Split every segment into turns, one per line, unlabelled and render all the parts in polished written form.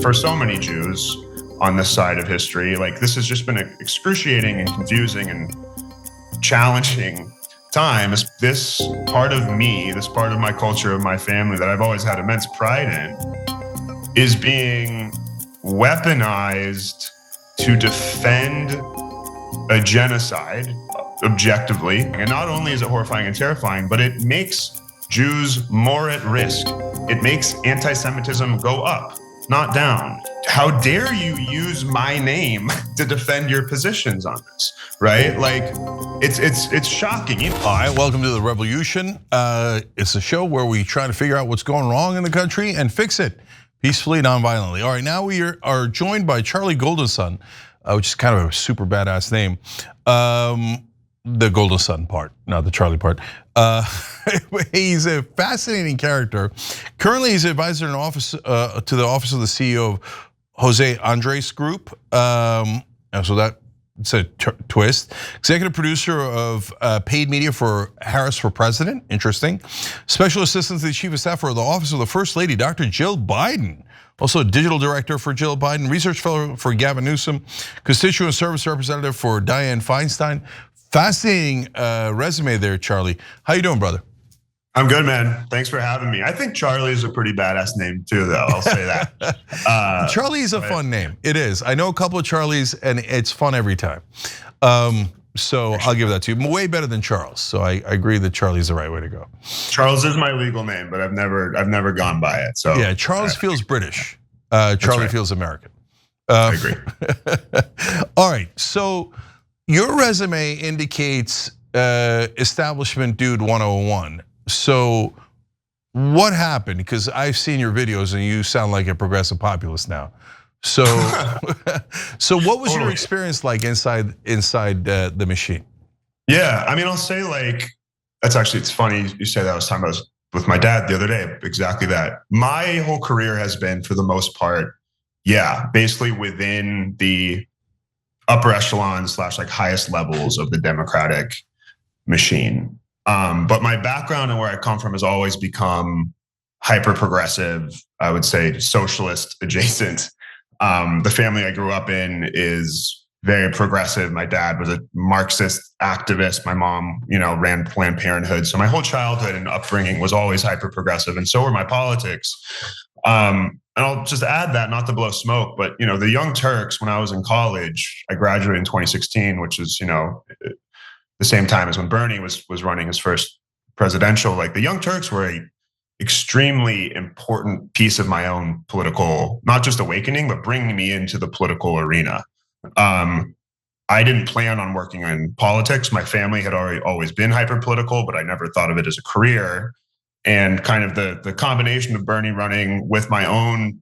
For so many Jews on this side of history, like this has just been excruciating and confusing and challenging time. This part of me, this part of my culture, of my family that I've always had immense pride in, is being weaponized to defend a genocide objectively. And not only is it horrifying and terrifying, but it makes Jews more at risk. It makes anti-Semitism go up, not down. How dare you use my name to defend your positions on this, right? Like, it's shocking.
Hi, welcome to The Revolution. It's a show where we try to figure out what's going wrong in the country and fix it peacefully, non-violently. All right, now we are joined by Charlie Golden Sun, which is kind of a super badass name. The Golden Sun part, not the Charlie part. He's a fascinating character. Currently, he's advisor in office to the office of the CEO of Jose Andres Group. So that's a twist. Executive producer of paid media for Harris for President. Interesting. Special assistant to the chief of staff for the office of the First Lady, Dr. Jill Biden. Also digital director for Jill Biden, research fellow for Gavin Newsom, constituent service representative for Dianne Feinstein. Fascinating resume there, Charlie. How you doing, brother?
I'm good, man. Thanks for having me. I think Charlie is a pretty badass name too, though. I'll say that.
Charlie is a fun name. It is. I know a couple of Charlies, and it's fun every time. So I'll give that to you. Way better than Charles. So I agree that Charlie's the right way to go.
Charles is my legal name, but I've never gone by it. So
yeah, Charles feels British. Charlie feels American.
I agree.
All right. So your resume indicates establishment dude 101. So what happened? Because I've seen your videos and you sound like a progressive populist now. So, so what was your experience like inside the machine?
Yeah, I mean, I'll say like it's funny you say that. I was talking about with my dad the other day. Exactly that. My whole career has been, for the most part, basically within the upper echelon / like highest levels of the Democratic machine. But my background and where I come from has always become hyper progressive. I would say socialist adjacent. The family I grew up in is very progressive. My dad was a Marxist activist. My mom, ran Planned Parenthood. So my whole childhood and upbringing was always hyper progressive, and so were my politics. And I'll just add that, not to blow smoke, but the Young Turks, when I was in college, I graduated in 2016, which is the same time as when Bernie was running his first presidential. Like the Young Turks were a extremely important piece of my own political, not just awakening, but bringing me into the political arena. I didn't plan on working in politics. My family had always been hyper political, but I never thought of it as a career. And kind of the combination of Bernie running with my own,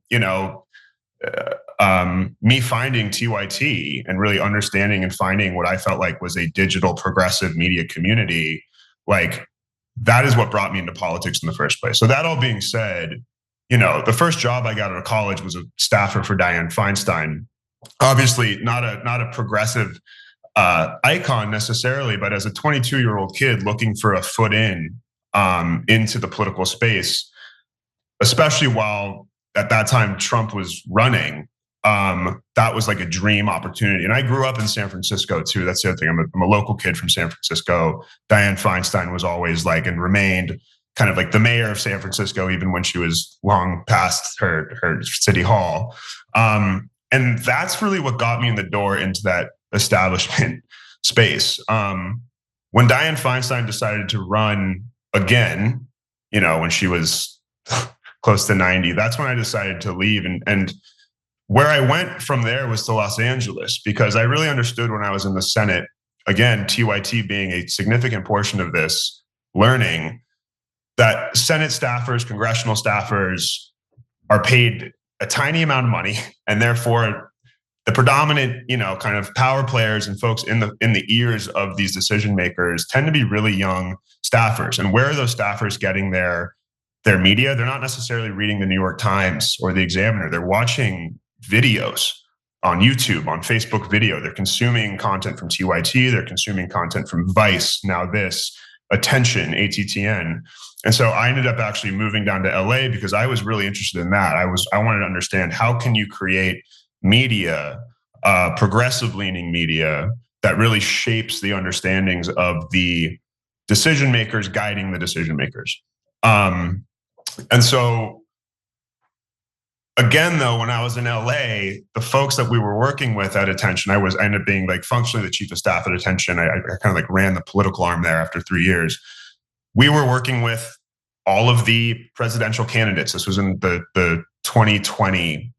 me finding TYT and really understanding and finding what I felt like was a digital progressive media community, like that is what brought me into politics in the first place. So that all being said, the first job I got out of college was a staffer for Dianne Feinstein. Obviously not a progressive icon necessarily, but as a 22-year-old kid looking for a foot into the political space, especially while at that time Trump was running, that was like a dream opportunity. And I grew up in San Francisco too. That's the other thing. I'm a local kid from San Francisco. Dianne Feinstein was always like, and remained kind of like the mayor of San Francisco, even when she was long past her city hall. And that's really what got me in the door into that establishment space. When Dianne Feinstein decided to run again, when she was close to 90, that's when I decided to leave. And where I went from there was to Los Angeles, because I really understood when I was in the Senate, again, TYT being a significant portion of this, learning that Senate staffers, congressional staffers are paid a tiny amount of money, and therefore the predominant, kind of power players and folks in the ears of these decision makers tend to be really young staffers. And where are those staffers getting their media? They're not necessarily reading the New York Times or the Examiner. They're watching videos on YouTube, on Facebook video. They're consuming content from TYT. They're consuming content from Vice, now this. Attention, ATTN. And so I ended up actually moving down to LA because I was really interested in that. I wanted to understand, how can you create media, progressive leaning media, that really shapes the understandings of the decision makers guiding the decision makers. And so again, though, when I was in LA, the folks that we were working with at Attention, I ended up being like functionally the chief of staff at Attention. I kind of like ran the political arm there after 3 years. We were working with all of the presidential candidates. This was in the 2020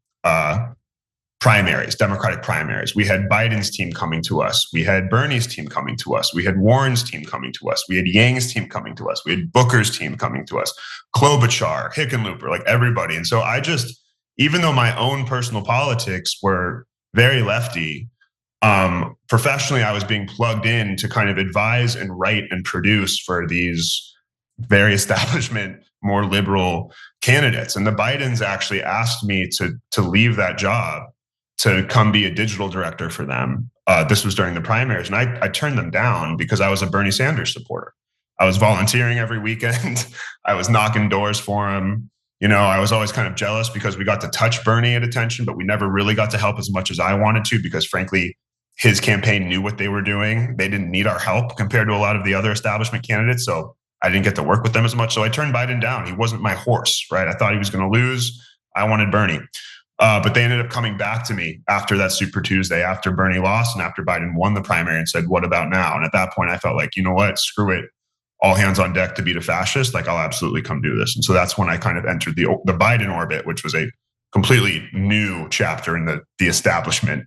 primaries, Democratic primaries. We had Biden's team coming to us. We had Bernie's team coming to us. We had Warren's team coming to us. We had Yang's team coming to us. We had Booker's team coming to us. Klobuchar, Hickenlooper, like everybody. And so even though my own personal politics were very lefty, professionally, I was being plugged in to kind of advise and write and produce for these very establishment, more liberal candidates. And the Bidens actually asked me to leave that job to come be a digital director for them. This was during the primaries, and I turned them down because I was a Bernie Sanders supporter. I was volunteering every weekend. I was knocking doors for him. I was always kind of jealous because we got to touch Bernie at Attention, but we never really got to help as much as I wanted to, because frankly, his campaign knew what they were doing. They didn't need our help compared to a lot of the other establishment candidates. So I didn't get to work with them as much. So I turned Biden down. He wasn't my horse, right? I thought he was going to lose. I wanted Bernie. But they ended up coming back to me after that Super Tuesday, after Bernie lost and after Biden won the primary, and said, what about now? And at that point, I felt like, you know what, screw it. All hands on deck to beat a fascist. Like, I'll absolutely come do this. And so that's when I kind of entered the Biden orbit, which was a completely new chapter in the establishment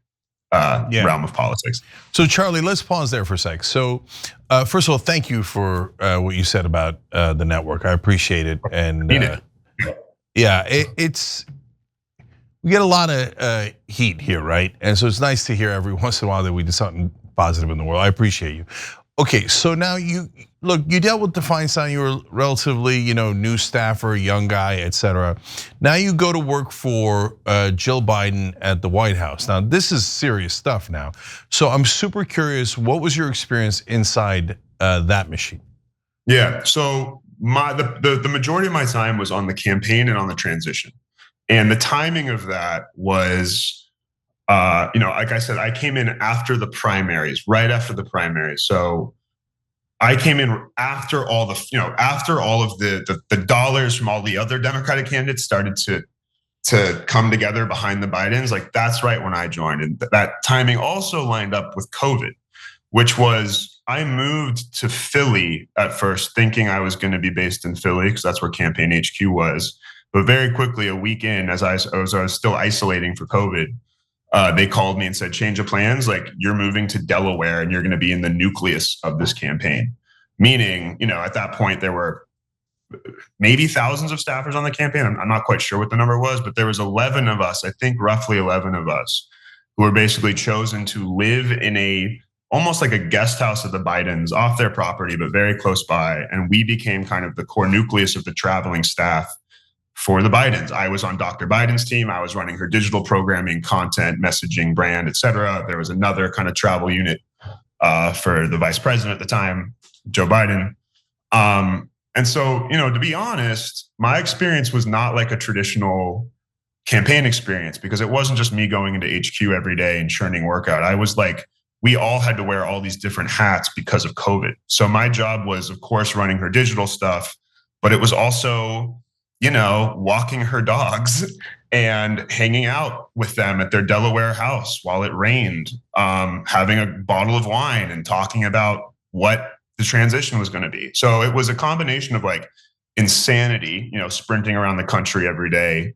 realm of politics.
So Charlie, let's pause there for a sec. So first of all, thank you for what you said about the network. I appreciate it. And it's, we get a lot of heat here, right? And so it's nice to hear every once in a while that we do something positive in the world. I appreciate you. Okay, so now you dealt with the Feinstein. You were relatively, new staffer, young guy, etc. Now you go to work for Jill Biden at the White House. Now this is serious stuff now. So I'm super curious, what was your experience inside that machine?
Yeah, so the majority of my time was on the campaign and on the transition. And the timing of that was, like I said, I came in after the primaries, right after the primaries. So I came in after all of the dollars from all the other Democratic candidates started to come together behind the Bidens. Like, that's right when I joined. And that timing also lined up with COVID, which was, I moved to Philly at first thinking I was going to be based in Philly because that's where campaign HQ was. But very quickly, a week in, as I was still isolating for COVID, they called me and said, change of plans, like, you're moving to Delaware and you're going to be in the nucleus of this campaign. Meaning, at that point, there were maybe thousands of staffers on the campaign. I'm not quite sure what the number was, but there was 11 of us, I think roughly 11 of us, who were basically chosen to live in almost like a guest house of the Bidens off their property, but very close by. And we became kind of the core nucleus of the traveling staff for the Bidens. I was on Dr. Biden's team. I was running her digital programming, content, messaging, brand, et cetera. There was another kind of travel unit for the vice president at the time, Joe Biden. And so, to be honest, my experience was not like a traditional campaign experience, because it wasn't just me going into HQ every day and churning workout. I was like, we all had to wear all these different hats because of COVID. So my job was, of course, running her digital stuff, but it was also, walking her dogs and hanging out with them at their Delaware house while it rained, having a bottle of wine and talking about what the transition was going to be. So it was a combination of like insanity, sprinting around the country every day,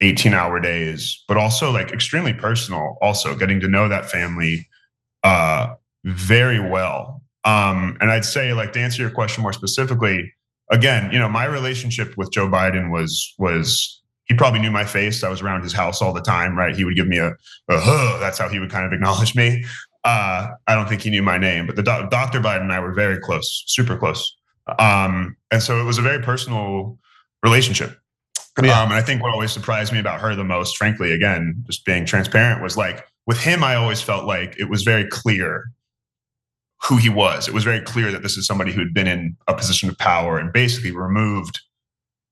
18-hour days, but also like extremely personal, also getting to know that family very well. And I'd say, like, to answer your question more specifically, again, my relationship with Joe Biden was he probably knew my face. I was around his house all the time, right? He would give me a huh. That's how he would kind of acknowledge me. I don't think he knew my name, but Dr. Biden and I were very close, super close. And so it was a very personal relationship. Yeah. And I think what always surprised me about her the most, frankly, again, just being transparent, was like, with him, I always felt like it was very clear who he was. It was very clear that this is somebody who had been in a position of power and basically removed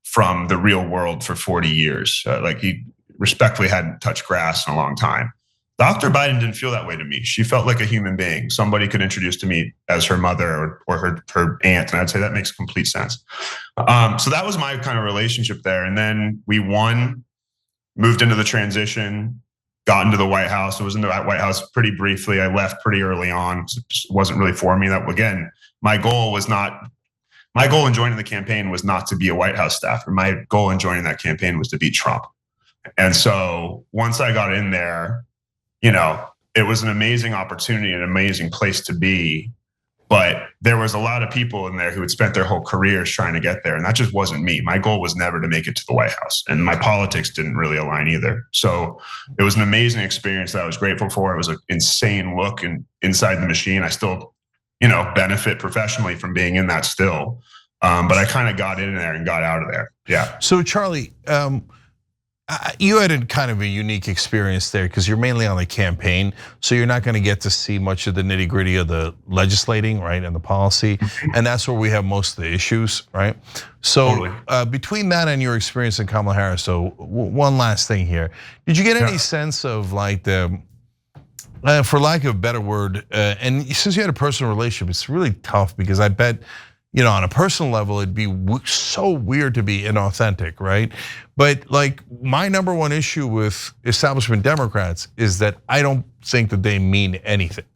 from the real world for 40 years. Like he respectfully hadn't touched grass in a long time. Dr. Biden didn't feel that way to me. She felt like a human being, somebody could introduce to me as her mother or her aunt, and I'd say that makes complete sense. So that was my kind of relationship there. And then we won, moved into the transition, got into the White House. I was in the White House pretty briefly. I left pretty early on. It just wasn't really for me. That, again, my goal in joining the campaign was not to be a White House staffer. My goal in joining that campaign was to beat Trump. And so once I got in there, it was an amazing opportunity, an amazing place to be. But there was a lot of people in there who had spent their whole careers trying to get there. And that just wasn't me. My goal was never to make it to the White House. And my politics didn't really align either. So it was an amazing experience that I was grateful for. It was an insane look inside the machine. I still, benefit professionally from being in that still. But I kind of got in there and got out of there. Yeah.
So Charlie, you had a kind of a unique experience there because you're mainly on the campaign, so you're not going to get to see much of the nitty gritty of the legislating, right, and the policy, and that's where we have most of the issues, right? So between that and your experience in Kamala Harris, so one last thing here, did you get any sense of like the, for lack of a better word, and since you had a personal relationship, it's really tough because I bet, on a personal level, it'd be so weird to be inauthentic, right? But like my number one issue with establishment Democrats is that I don't think that they mean anything.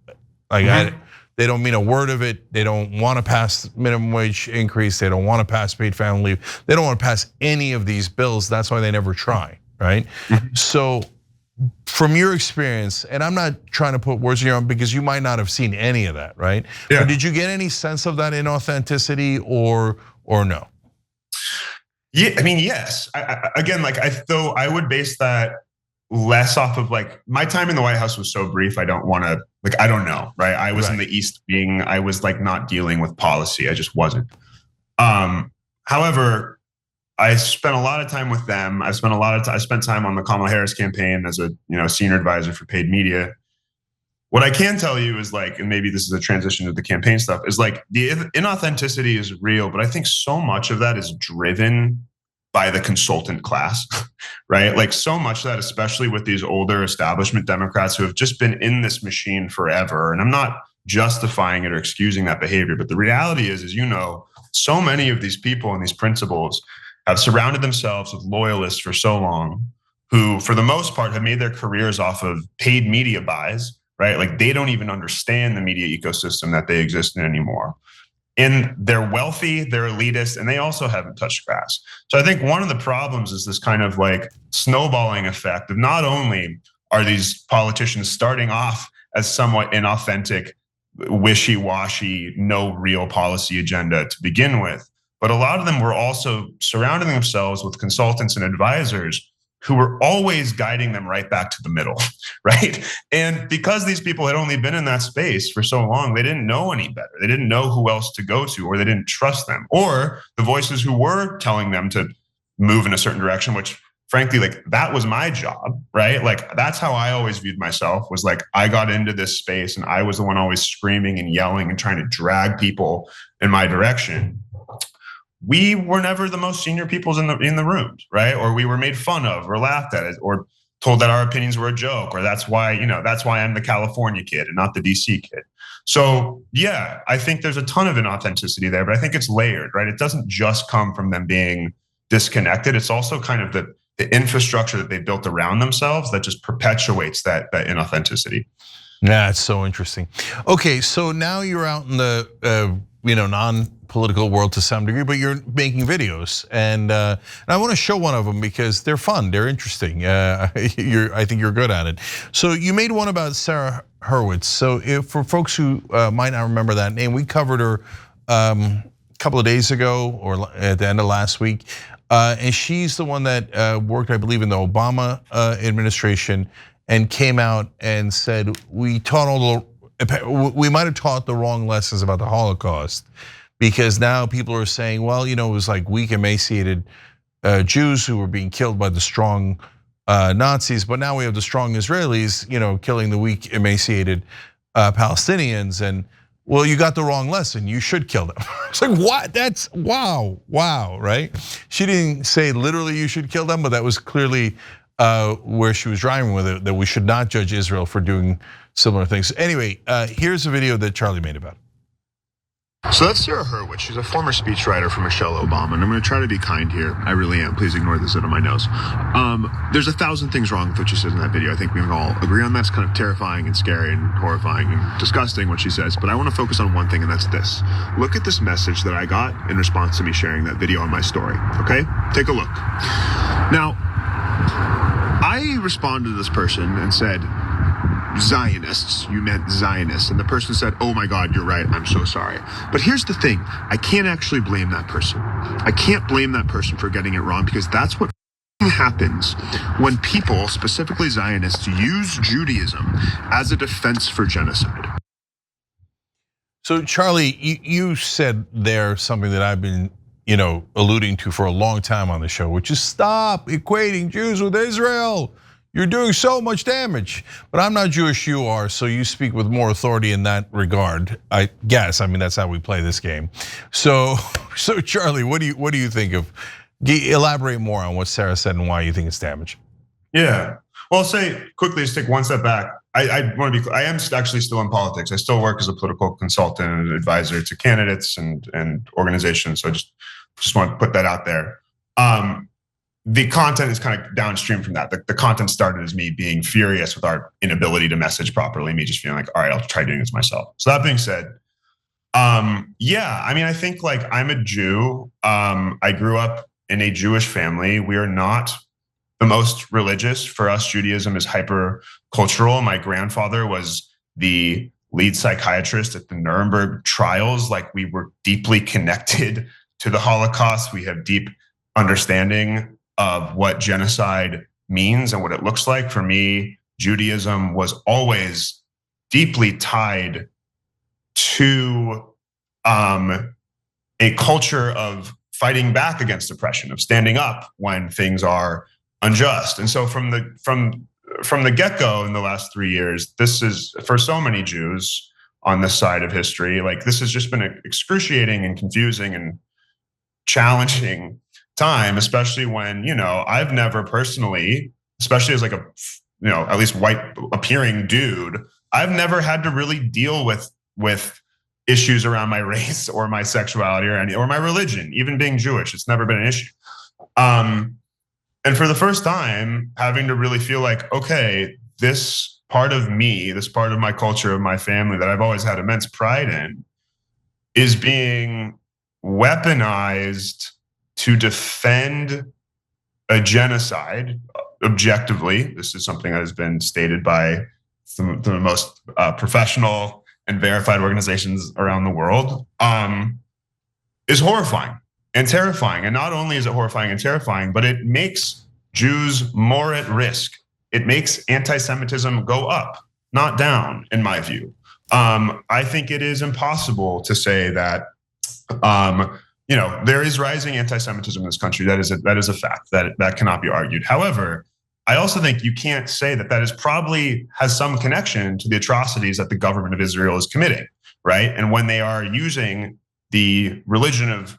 Like they don't mean a word of it. They don't want to pass minimum wage increase. They don't want to pass paid family leave. They don't want to pass any of these bills. That's why they never try, right? So from your experience, and I'm not trying to put words in your mouth because you might not have seen any of that, right? Yeah. But did you get any sense of that inauthenticity or no?
Yeah, I mean, yes. Though I would base that less off of like my time in the White House was so brief. I don't want to I don't know, right? I was in the East Wing. I was like not dealing with policy. I just wasn't. However, I spent a lot of time with them. I spent time on the Kamala Harris campaign as a senior advisor for paid media. What I can tell you is like, and maybe this is a transition to the campaign stuff, is like the inauthenticity is real, but I think so much of that is driven by the consultant class, right? Like so much of that, especially with these older establishment Democrats who have just been in this machine forever. And I'm not justifying it or excusing that behavior, but the reality is so many of these people and these principals have surrounded themselves with loyalists for so long who, for the most part, have made their careers off of paid media buys, right? Like they don't even understand the media ecosystem that they exist in anymore. And they're wealthy, they're elitist, and they also haven't touched grass. So I think one of the problems is this kind of like snowballing effect of not only are these politicians starting off as somewhat inauthentic, wishy-washy, no real policy agenda to begin with, but a lot of them were also surrounding themselves with consultants and advisors who were always guiding them right back to the middle, right? And because these people had only been in that space for so long, they didn't know any better. They didn't know who else to go to, or they didn't trust them, or the voices who were telling them to move in a certain direction, which frankly, like that was my job, right? Like that's how I always viewed myself, was like I got into this space and I was the one always screaming and yelling and trying to drag people in my direction. We were never the most senior people in the rooms, right? Or we were made fun of or laughed at it or told that our opinions were a joke, or that's why I'm the California kid and not the DC kid. So yeah, I think there's a ton of inauthenticity there, but I think it's layered, right? It doesn't just come from them being disconnected. It's also kind of the infrastructure that they built around themselves that just perpetuates that inauthenticity.
Yeah, it's so interesting. Okay, so now you're out in the non-political world to some degree, but you're making videos, and I want to show one of them because they're fun, they're interesting. I think you're good at it. So you made one about Sarah Hurwitz. So for folks who might not remember that name, we covered her a couple of days ago or at the end of last week, and she's the one that worked, I believe, in the Obama administration and came out and said we might have taught the wrong lessons about the Holocaust, because now people are saying, well, it was like weak, emaciated Jews who were being killed by the strong Nazis, but now we have the strong Israelis, killing the weak, emaciated Palestinians. And well, you got the wrong lesson. You should kill them. It's like, what? That's wow, right? She didn't say literally you should kill them, but that was clearly where she was driving with it, that we should not judge Israel for doing similar things. Anyway, here's a video that Charlie made about it.
So that's Sarah Hurwitz. She's a former speechwriter for Michelle Obama, and I'm going to try to be kind here. I really am. Please ignore this out of my nose. There's 1,000 things wrong with what she says in that video. I think we can all agree on that. It's kind of terrifying and scary and horrifying and disgusting what she says. But I want to focus on one thing, and that's this. Look at this message that I got in response to me sharing that video on my story. Okay? Take a look. Now, I responded to this person and said, Zionists, you meant Zionists. And the person said, oh my God, you're right, I'm so sorry. But here's the thing, I can't actually blame that person. I can't blame that person for getting it wrong, because that's what happens when people, specifically Zionists, use Judaism as a defense for genocide.
So Charlie, you said there something that I've been alluding to for a long time on the show, which is stop equating Jews with Israel. You're doing so much damage. But I'm not Jewish, you are, so you speak with more authority in that regard, I guess. I mean, that's how we play this game. So Charlie, what do you think of? Elaborate more on what Sarah said and why you think it's damage.
Yeah, well, I'll say quickly, just take one step back. I want to be clear, I am actually still in politics. I still work as a political consultant and advisor to candidates and organizations. So I just want to put that out there. The content is kind of downstream from that. The content started as me being furious with our inability to message properly, me just feeling like, all right, I'll try doing this myself. So that being said, yeah, I mean, I think like I'm a Jew. I grew up in a Jewish family. We are not the most religious. For us, Judaism is hyper cultural. My grandfather was the lead psychiatrist at the Nuremberg trials. Like, we were deeply connected to the Holocaust. We have deep understanding of what genocide means and what it looks like. For me, Judaism was always deeply tied to a culture of fighting back against oppression, of standing up when things are unjust. And so from the get-go in the last 3 years, this is, for so many Jews on this side of history, like, this has just been excruciating and confusing and challenging time, especially when, I've never personally, especially as like a, at least white appearing dude, I've never had to really deal with issues around my race or my sexuality or my religion, even being Jewish. It's never been an issue. And for the first time, having to really feel like, okay, this part of me, this part of my culture, of my family that I've always had immense pride in, is being weaponized to defend a genocide objectively. This is something that has been stated by some of the most professional and verified organizations around the world, is horrifying and terrifying. And not only is it horrifying and terrifying, but it makes Jews more at risk. It makes anti-Semitism go up, not down, in my view. I think it is impossible to say that there is rising anti-Semitism in this country. That is a fact that cannot be argued. However, I also think you can't say that is probably has some connection to the atrocities that the government of Israel is committing, right? And when they are using the religion of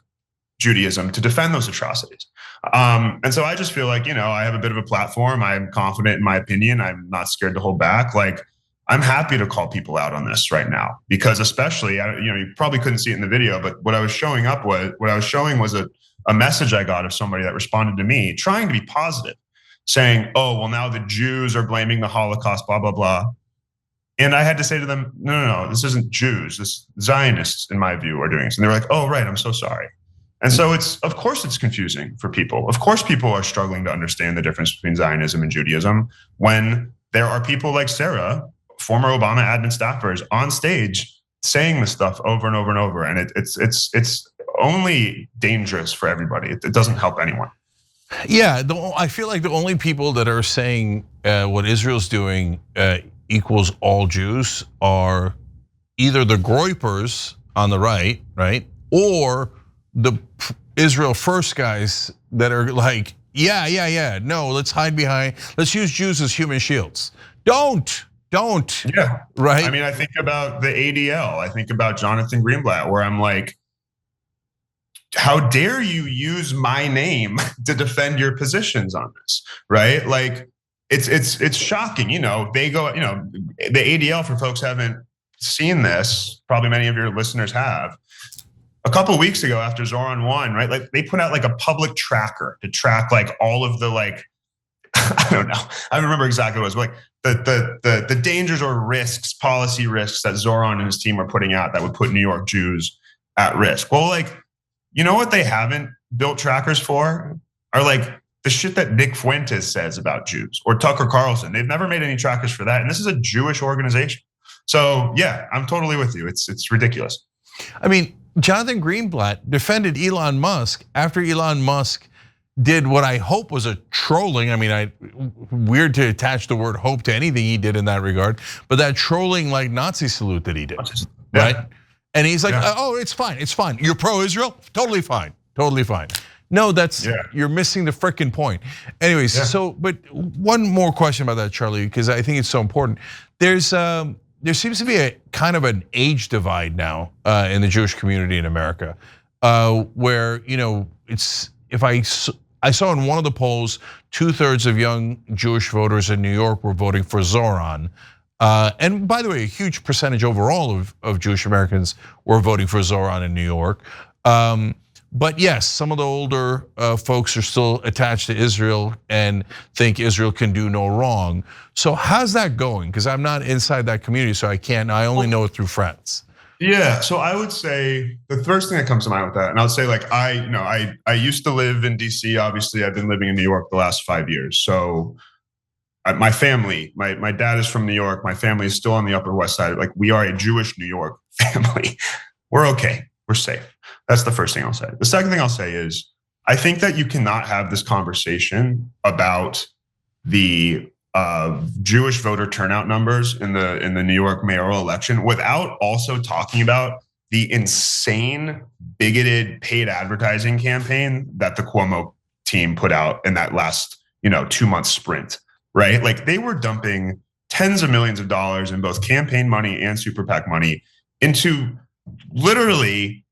Judaism to defend those atrocities. And so I just feel like, I have a bit of a platform. I'm confident in my opinion. I'm not scared to hold back. Like, I'm happy to call people out on this right now, because especially, you probably couldn't see it in the video, but what I was showing was a message I got of somebody that responded to me trying to be positive, saying, oh, well, now the Jews are blaming the Holocaust, blah, blah, blah. And I had to say to them, no, this isn't Jews. This Zionists, in my view, are doing this. And they're like, oh, right, I'm so sorry. And so of course it's confusing for people. Of course people are struggling to understand the difference between Zionism and Judaism when there are people like Sarah, former Obama admin staffers, on stage saying this stuff over and over and over. And it's only dangerous for everybody. It doesn't help anyone.
Yeah, I feel like the only people that are saying what Israel's doing equals all Jews are either the Groypers on the right, or the Israel First guys that are like, yeah, no, let's hide behind, let's use Jews as human shields. Don't Don't.
Yeah.
Right?
I mean, I think about the ADL. I think about Jonathan Greenblatt, where I'm like, how dare you use my name to defend your positions on this, right? Like, it's shocking. They go, the ADL, for folks who haven't seen this, probably many of your listeners have. A couple of weeks ago, after Zohran won, right? Like, they put out like a public tracker to track like all of the like, I don't know. I remember exactly what it was like. The dangers or risks, policy risks that Zohran and his team were putting out that would put New York Jews at risk. Well, like, you know what they haven't built trackers for? Are like the shit that Nick Fuentes says about Jews or Tucker Carlson. They've never made any trackers for that. And this is a Jewish organization. So yeah, I'm totally with you. It's ridiculous.
I mean, Jonathan Greenblatt defended Elon Musk after Elon Musk did what I hope was a trolling. I mean, weird to attach the word hope to anything he did in that regard, but that trolling like Nazi salute that he did, right? And he's like, oh, it's fine, it's fine. You're pro-Israel? Totally fine, totally fine. No, you're missing the frickin' point. Anyways, but one more question about that, Charlie, because I think it's so important. There seems to be a kind of an age divide now in the Jewish community in America, where I saw in one of the polls, 2/3 of young Jewish voters in New York were voting for Zohran. And by the way, a huge percentage overall of Jewish Americans were voting for Zohran in New York. But yes, some of the older folks are still attached to Israel and think Israel can do no wrong. So how's that going? Because I'm not inside that community, so I only know it through friends.
Yeah, so I would say the first thing that comes to mind with that, and I would say like I used to live in DC. Obviously, I've been living in New York the last 5 years. So my family, my dad is from New York. My family is still on the Upper West Side. Like, we are a Jewish New York family. We're okay. We're safe. That's the first thing I'll say. The second thing I'll say is, I think that you cannot have this conversation about the Jewish voter turnout numbers in the New York mayoral election without also talking about the insane, bigoted, paid advertising campaign that the Cuomo team put out in that last 2-month sprint. Right? Like, they were dumping tens of millions of dollars in both campaign money and super PAC money into literally,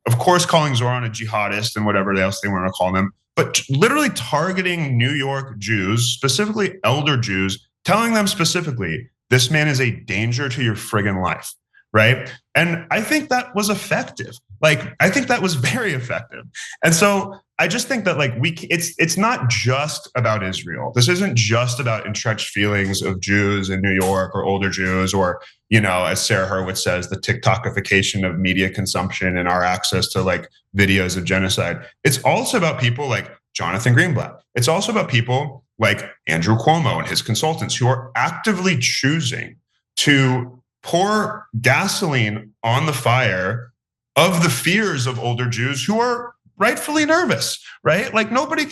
of course, calling Zohran a jihadist and whatever else they want to call them, but literally targeting New York Jews, specifically elder Jews, telling them specifically, this man is a danger to your friggin' life, right? And I think that was effective. Like, I think that was very effective. And so I just think that like it's not just about Israel. This isn't just about entrenched feelings of Jews in New York or older Jews, or, as Sarah Hurwitz says, the TikTokification of media consumption and our access to like videos of genocide. It's also about people like Jonathan Greenblatt. It's also about people like Andrew Cuomo and his consultants who are actively choosing to pour gasoline on the fire of the fears of older Jews who are rightfully nervous, right? Like, nobody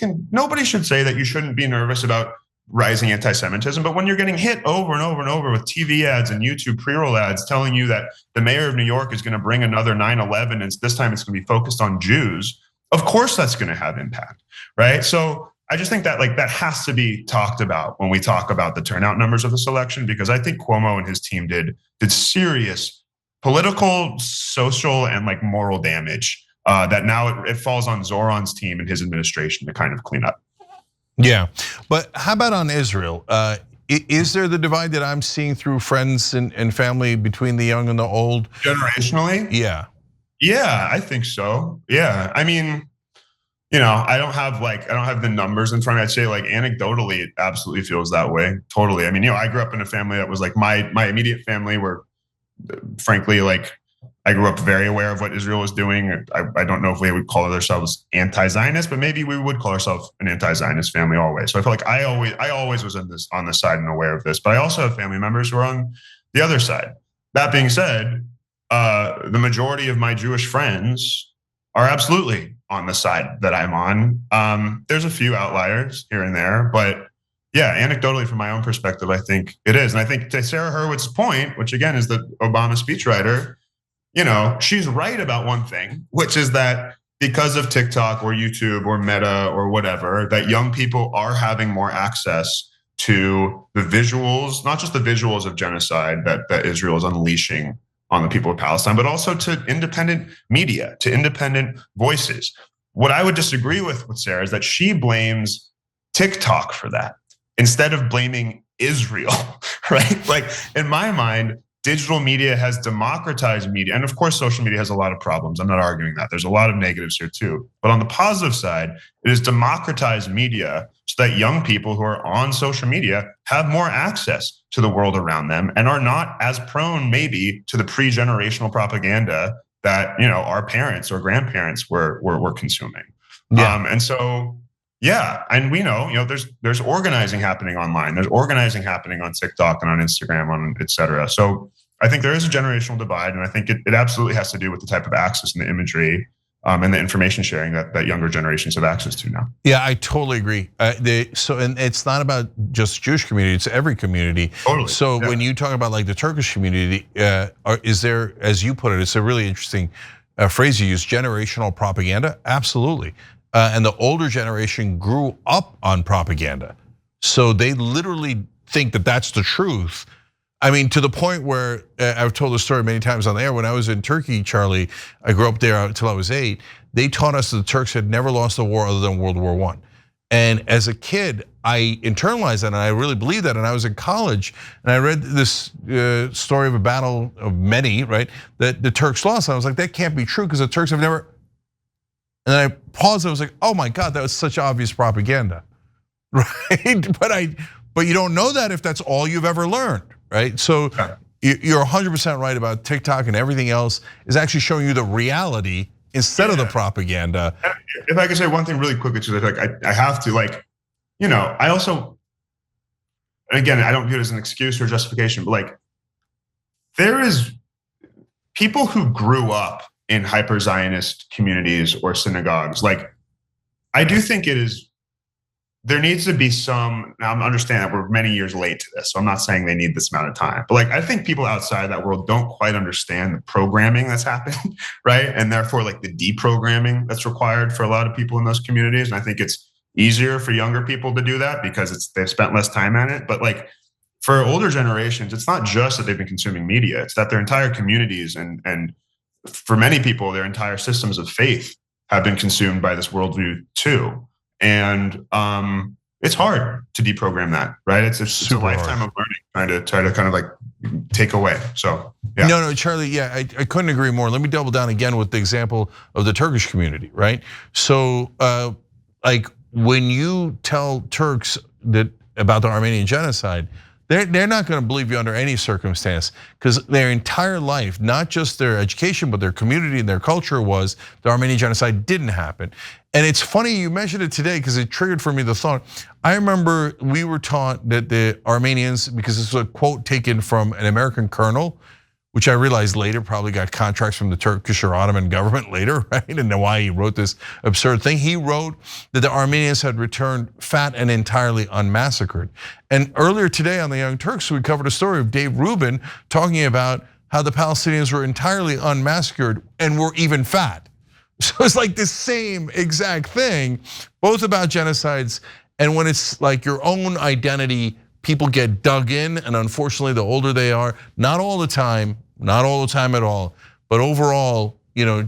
should say that you shouldn't be nervous about rising anti-Semitism, but when you're getting hit over and over and over with TV ads and YouTube pre-roll ads telling you that the mayor of New York is going to bring another 9/11 and this time it's going to be focused on Jews, of course that's going to have impact, right? So I just think that like that has to be talked about when we talk about the turnout numbers of this election, because I think Cuomo and his team did serious political, social, and like moral damage that now it falls on Zohran's team and his administration to kind of clean up.
Yeah, but how about on Israel? Is there the divide that I'm seeing through friends and family between the young and the old?
Generationally? Yeah, I think so. Yeah, I mean, I don't have the numbers in front of me. I'd say like anecdotally, it absolutely feels that way. Totally. I mean, I grew up in a family that was like my immediate family were, frankly, like, I grew up very aware of what Israel was doing. I don't know if we would call ourselves anti-Zionist, but maybe we would call ourselves an anti-Zionist family always. So I feel like I always was on this side and aware of this. But I also have family members who are on the other side. That being said, the majority of my Jewish friends are absolutely on the side that I'm on. There's a few outliers here and there, but yeah, anecdotally from my own perspective, I think it is. And I think to Sarah Hurwitz's point, which again is the Obama speechwriter, she's right about one thing, which is that because of TikTok or YouTube or Meta or whatever, that young people are having more access to the visuals, not just the visuals of genocide that Israel is unleashing on the people of Palestine, but also to independent media, to independent voices. What I would disagree with Sarah is that she blames TikTok for that instead of blaming Israel, right? Like in my mind, digital media has democratized media. And of course, social media has a lot of problems. I'm not arguing that. There's a lot of negatives here too. But on the positive side, it has democratized media so that young people who are on social media have more access to the world around them and are not as prone maybe to the pre-generational propaganda that our parents or grandparents were consuming.
Yeah.
And so yeah, and we know, there's organizing happening online. There's organizing happening on TikTok and on Instagram, on et cetera. So I think there is a generational divide, and I think it absolutely has to do with the type of access and the imagery and the information sharing that younger generations have access to now.
Yeah, I totally agree. And it's not about just Jewish community; it's every community.
Totally.
So when you talk about like the Turkish community, is there, as you put it, it's a really interesting phrase you use: generational propaganda. Absolutely. And the older generation grew up on propaganda. So they literally think that that's the truth. I mean, to the point where I've told the story many times on the air. When I was in Turkey, Charlie, I grew up there until I was 8. They taught us that the Turks had never lost a war other than World War I. And as a kid, I internalized that and I really believed that. And I was in college and I read this story of a battle of many, right? That the Turks lost. And I was like, that can't be true because the Turks have never. And then I paused and I was like, oh my God, that was such obvious propaganda, right? But you don't know that if that's all you've ever learned, right? So you're 100% right about TikTok, and everything else is actually showing you the reality instead of the propaganda.
If I could say one thing really quickly to that, like I have to, like, I also, and again, I don't view it as an excuse or justification, but like there is people who grew up in hyper-Zionist communities or synagogues. Like, I do think there needs to be some, now I understand that we're many years late to this, so I'm not saying they need this amount of time, but like, I think people outside that world don't quite understand the programming that's happening, right? And therefore like the deprogramming that's required for a lot of people in those communities. And I think it's easier for younger people to do that because they've spent less time on it. But like for older generations, it's not just that they've been consuming media, it's that their entire communities and for many people, their entire systems of faith have been consumed by this worldview too. And it's hard to deprogram that, right? It's a lifetime of learning, try to kind of like take away. So yeah.
No, Charlie, yeah, I couldn't agree more. Let me double down again with the example of the Turkish community, right? So like when you tell Turks that about the Armenian genocide, they're not going to believe you under any circumstance because their entire life, not just their education, but their community and their culture was the Armenian genocide didn't happen. And it's funny you mentioned it today because it triggered for me the thought. I remember we were taught that the Armenians, because this was a quote taken from an American colonel, which I realized later probably got contracts from the Turkish or Ottoman government later, right? And why he wrote this absurd thing. He wrote that the Armenians had returned fat and entirely unmassacred. And earlier today on the Young Turks, we covered a story of Dave Rubin talking about how the Palestinians were entirely unmassacred and were even fat. So it's like the same exact thing, both about genocides. And when it's like your own identity, people get dug in, and unfortunately, the older they are, not all the time at all, but overall,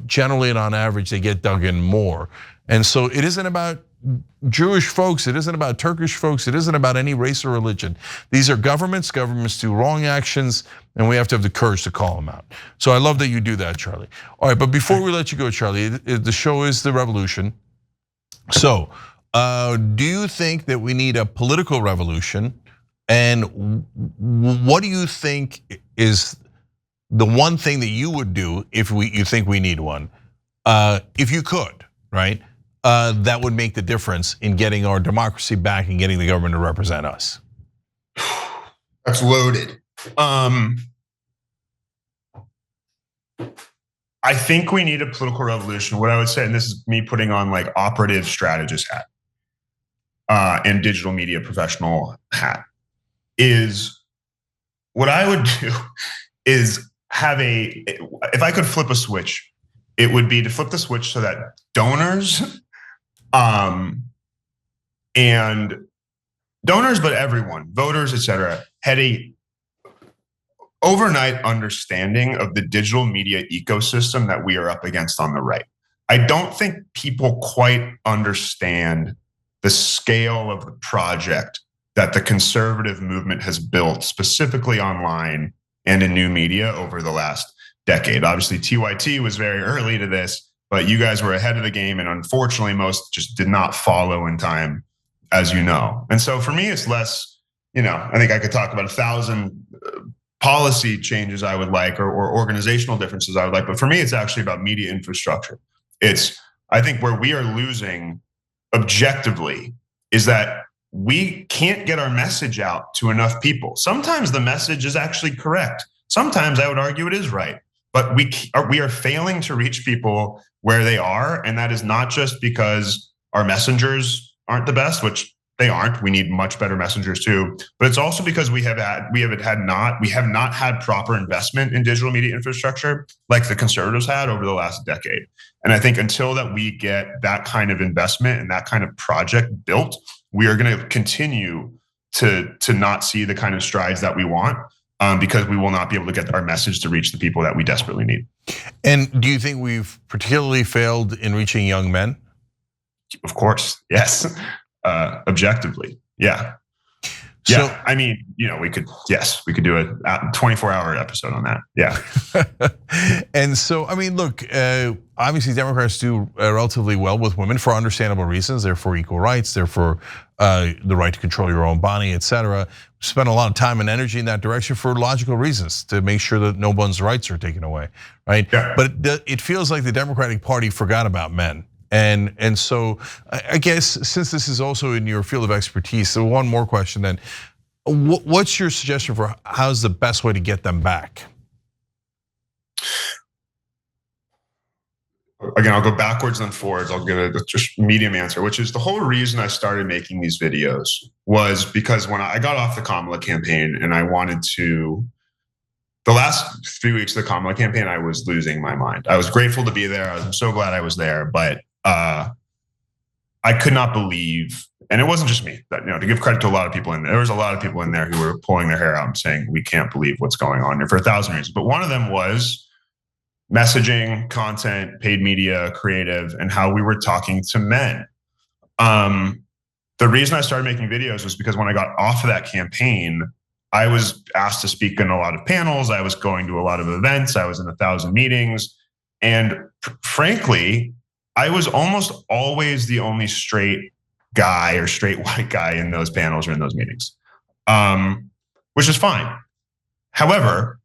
generally and on average, they get dug in more. And so it isn't about Jewish folks, it isn't about Turkish folks, it isn't about any race or religion. These are governments do wrong actions, and we have to have the courage to call them out. So I love that you do that, Charlie. All right, but before we let you go, Charlie, the show is The Revolution. So do you think that we need a political revolution? And what do you think is the one thing that you would do if you think we need one? If you could, right? That would make the difference in getting our democracy back and getting the government to represent us.
That's loaded. I think we need a political revolution. What I would say, and this is me putting on like operative strategist hat and digital media professional hat, is what I would do is if I could flip a switch, it would be to flip the switch so that donors and donors, but everyone, voters, etc., had a overnight understanding of the digital media ecosystem that we are up against on the right. I don't think people quite understand the scale of the project that the conservative movement has built, specifically online and in new media over the last decade. Obviously, TYT was very early to this, but you guys were ahead of the game, and unfortunately, most just did not follow in time, as you know. And so for me, it's less, I think I could talk about 1,000 policy changes I would like, or organizational differences I would like, but for me, it's actually about media infrastructure. I think where we are losing objectively is that we can't get our message out to enough people. Sometimes the message is actually correct. Sometimes I would argue it is right, but we are failing to reach people where they are, and that is not just because our messengers aren't the best, which they aren't. We need much better messengers too, but it's also because we have not had proper investment in digital media infrastructure like the conservatives had over the last decade. And I think until that we get that kind of investment and that kind of project built, we are going to continue to not see the kind of strides that we want, because we will not be able to get our message to reach the people that we desperately need.
And do you think we've particularly failed in reaching young men?
Of course, yes. Objectively, yeah.
So,
yeah, I mean, we could do a 24-hour episode on that. Yeah.
And so, I mean, look, obviously Democrats do relatively well with women for understandable reasons. They're for equal rights, they're for the right to control your own body, etc. Spend a lot of time and energy in that direction for logical reasons, to make sure that no one's rights are taken away, right?
Yeah.
But it feels like the Democratic Party forgot about men. And so I guess since this is also in your field of expertise, so one more question then. What's your suggestion for how's the best way to get them back?
Again, I'll go backwards and forwards. I'll give a just medium answer, which is the whole reason I started making these videos was because when I got off the Kamala campaign and I wanted to, the last 3 weeks of the Kamala campaign, I was losing my mind. I was grateful to be there. I'm so glad I was there, but I could not believe, and it wasn't just me, that, to give credit to a lot of people in there. There was a lot of people in there who were pulling their hair out and saying, we can't believe what's going on here for 1,000 reasons. But one of them was messaging, content, paid media, creative, and how we were talking to men. The reason I started making videos was because when I got off of that campaign, I was asked to speak in a lot of panels. I was going to a lot of events. I was in 1,000 meetings. And frankly, I was almost always the only straight guy or straight white guy in those panels or in those meetings, which is fine. However,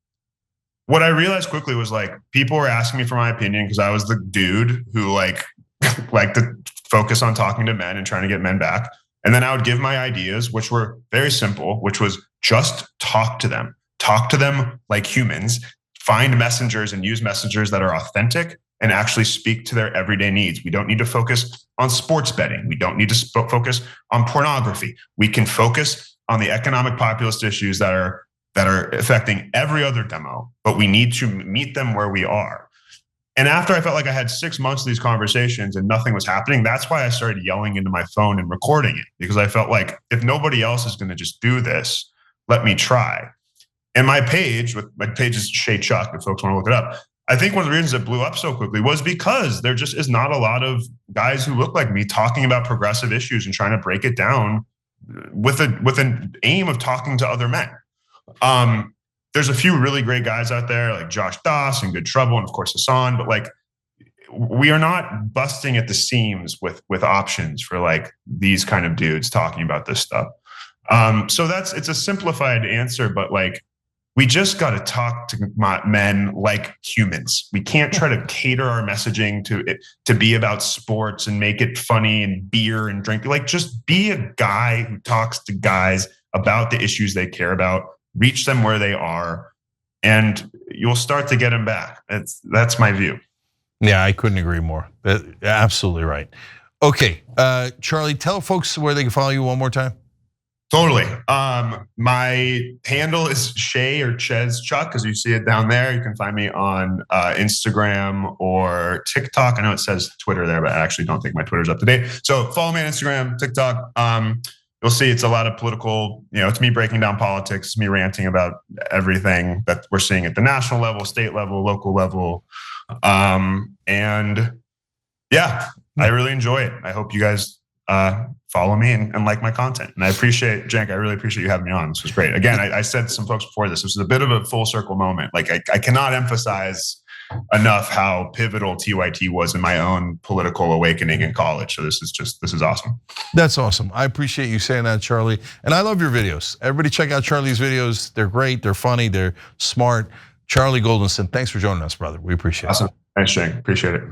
what I realized quickly was people were asking me for my opinion because I was the dude who liked to focus on talking to men and trying to get men back. And then I would give my ideas, which were very simple, which was just talk to them like humans, find messengers and use messengers that are authentic and actually speak to their everyday needs. We don't need to focus on sports betting. We don't need to focus on pornography. We can focus on the economic populist issues that are affecting every other demo, but we need to meet them where we are. And after I felt like I had 6 months of these conversations and nothing was happening, that's why I started yelling into my phone and recording it, because I felt like if nobody else is going to just do this, let me try. And my page is Shay Chuck, if folks want to look it up. I think one of the reasons it blew up so quickly was because there just is not a lot of guys who look like me talking about progressive issues and trying to break it down with an aim of talking to other men. There's a few really great guys out there like Josh Doss and Good Trouble and of course Hassan, but we are not busting at the seams with options for these kind of dudes talking about this stuff. So it's a simplified answer, but we just got to talk to men like humans. We can't try to cater our messaging to be about sports and make it funny and beer and drink. Just be a guy who talks to guys about the issues they care about, reach them where they are, and you'll start to get them back. That's my view.
Yeah, I couldn't agree more. Absolutely right. Okay, Charlie, tell folks where they can follow you one more time.
Totally. My handle is Shay or Ches Chuck, as you see it down there. You can find me on Instagram or TikTok. I know it says Twitter there, but I actually don't think my Twitter's up to date. So follow me on Instagram, TikTok. you'll see it's a lot of political, it's me breaking down politics, it's me ranting about everything that we're seeing at the national level, state level, local level. And yeah, I really enjoy it. I hope you guys follow me and like my content. And I appreciate, Cenk, I really appreciate you having me on. This was great. Again, I said to some folks before this was a bit of a full circle moment. Like I cannot emphasize enough how pivotal TYT was in my own political awakening in college. So this is awesome.
That's awesome. I appreciate you saying that, Charlie. And I love your videos. Everybody check out Charlie's videos. They're great, they're funny, they're smart. Charlie Goldenson, thanks for joining us, brother. We appreciate it.
Awesome. Thanks, Cenk. Appreciate it.